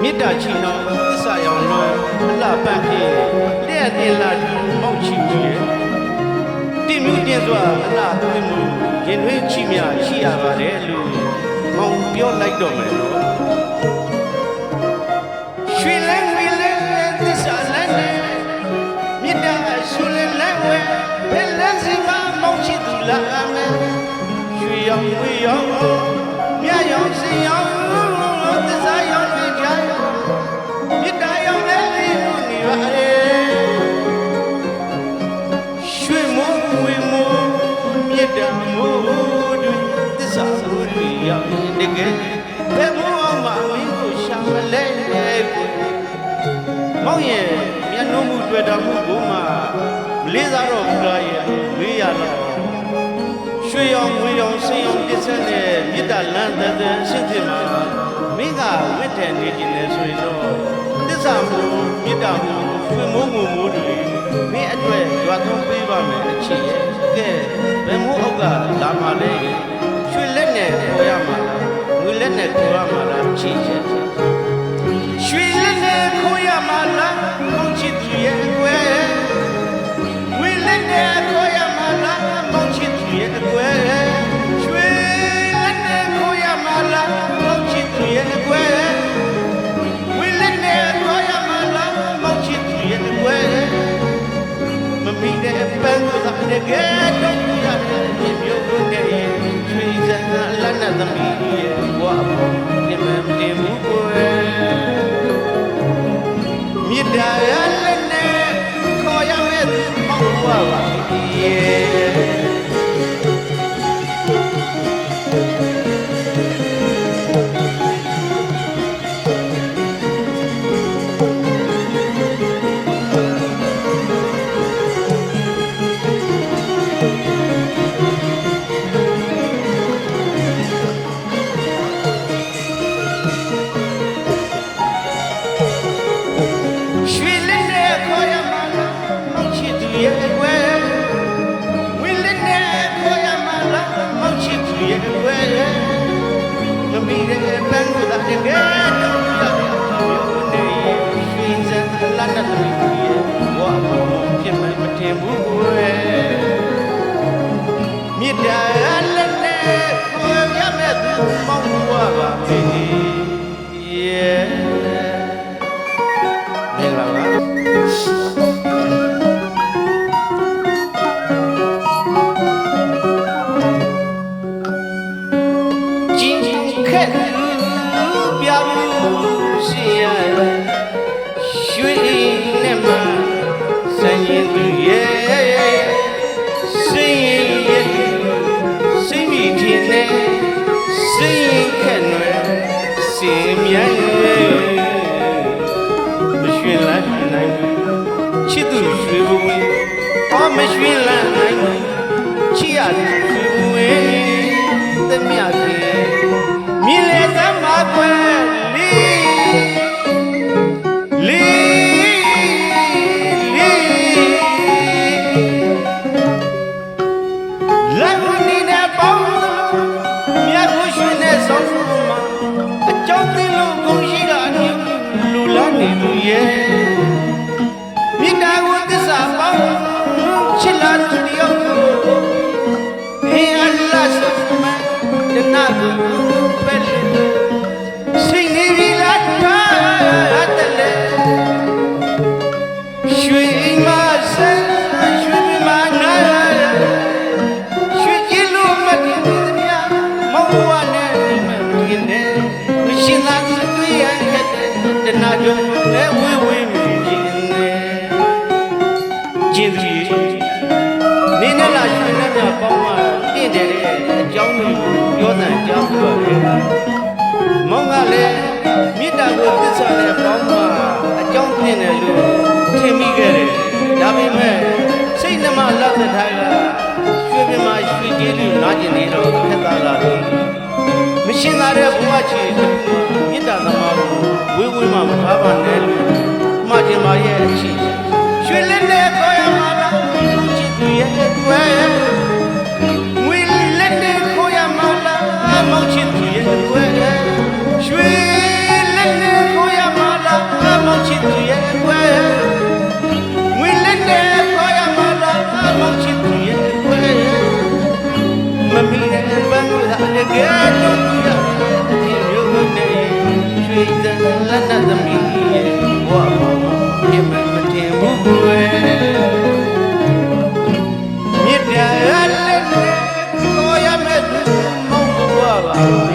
မေတ္တာချီနှောင်းသစ္စာရောင်လွန်အလှပန့်ဖြင့်လျက်တင်လာမောက်ချီကြီးရဲ့တိမြင့်တင်စွာအလှသွင်းမှုရင်သွေးချီမြရှိရပါတယ်လို့မောင်ပြောလိုက်တော့မယ်နော်ရွှေလဲငွေလဲသစ္စာလဲမေတ္တာရှုလဲလဲဝဲဘယ်လဲစီမမောက်ချီသူလာမယ်ရွှေရောင်ငွေရောင်မြတ်ရောင်စင်ရောင်သစ္စာရောင်တွေကြားမေတ္တာရောင်လဲလေးလို့နေပါလေရွှေမိုးငွေမိုးမေတ္တာမိုးတို့သစ္စာမိုးတွေရောင်တကယ်ဘယ်မိုးအောင်မမင်းကိုရှာမလဲမောင်ရဲ့မျက်နှာမှုတွေ့တော်မှုကိုမှမလေးစားတော့ဘူးလားရဲ့မေးရတော့ရွှေရောင်ငွေရောင်စင်ရောင်တစ္ဆန်နဲ့မေတ္တာလမ်းသက်သက်ရှင်းဖြစ်မှာမင်းကဝတ်တယ်နေခြင်းလဲဆိုရင်တော့သစ္စာမို့မေတ္တာမို့ရွှေမိုးငွေမိုးတွေမင်းအတွက်ရွာသွန်းပေးပါမယ်အချစ်ရဲ့ကဲဘယ်မိုးအောက်ကလာမှလဲရွှေလက်နဲ့ခေါ်ရမှာလားငွေလက်နဲ့ခေါ်ရမှာလားအချစ်ရဲ့ရွှေလက်နဲ့ခေါ်ရမှာလားမောင်ချစ်သူရဲ့ကွယ်ငွေလက်နဲ့ခေါ်ရမှာလားမောင်ချစ်သူရဲ့ကွယ်ရွှေလက်နဲ့ခေါ်ရမှာလားမောင်ချစ်သူရဲ့ကွယ်ငွေလက်နဲ့ခေါ်ရမှာလားမောင်ချစ်သူရဲ့ကွယ်မမီတဲ့ပန်းကိုသာတကယ်တော့ရတယ်မျိုးကိုနဲ့ရွှေစံလက်နဲ့သမီးရဲ့ဘဝပေါ်ပြမတင်မှုကိုမေတ္တာရလက်နဲ့ခေါ်ရမယ်မောက်ပါပါတကယ်တော့မျိုးနေရွှေစံလတ်တဲ့လူရဲ့ဘဝပေါ်ဖြစ်မှမထင်ဘူးကွယ်မေတ္တာလက်နဲ့ခေါ်ရမယ်သူမောင်းဘဝပါမေရဲ့မင်္ဂလာပါရွှေနဲ့မှစံရင်သူရဲ့စိတ်ရဲ့စိတ်မြင့်ခြင်းနဲ့စိတ်ခက်နွယ်စင်မြန်ရဲ့မရွှေလန်းနိုင်ချစ်သူရွှေဘဝအော်မရွှေလန်းနိုင်ချစ်ရသူရွှေဘဝတမယကြီးမြင်လေသမားကွယ်မေတ္တာကိုသစ္စာပေါင်းချစ်လာသူတယောက်ကိုအင်းအလ္လာဟ်ဆုမန်တနာကိုပဲ့စိတ်နေပြီလားထားတယ်လေရွှေမဆန်းရွှေမနာရွှေကြည့်လို့မတင်သမျှမောင်ဘဝနဲ့မတင်နဲ့ရှင်သာသူတွေ့ရခဲ့တဲ့တနာကြောင့်လည်းဝေးဝေးနေနဲ့လာရွှေနဲ့များပေါင်းမှတင့်တယ်တဲ့အကြောင်းတွေကိုပြောတဲ့ကြောင်းပါပဲမောင်ကလည်းမေတ္တာကိုသစ္စာနဲ့ပေါင်းမှအကြောင်းတင်တယ်လို့ထင်မိခဲ့တယ်ဒါပေမဲ့စိတ်နှမလက်သက်ထားကရွှေပြမရွှေကြီးလူနာကျင်နေတော့ခက်သားလာတယ်မရှင်းသားတဲ့ဘဝချီမေတ္တာသမားကိုဝေးဝေးမှမထားပါနဲ့လို့မှကျင်ပါရဲ့အချစ်ရွှေလက်နဲ့ခေါ်ရမှာလားချစ်သူရဲ့ကွယ်ငွေလက်နဲ့ခေါ်ရမှာလားမောင်ချစ်သူရဲ့ကွယ်ရွှေလက်နဲ့ခေါ်ရမှာ ဘဝပြင်မတင်ဘူးကွယ်မြစ်ပြရလက်နဲ့တော်ရမဲ့သူမဟုတ်ဘဝပါ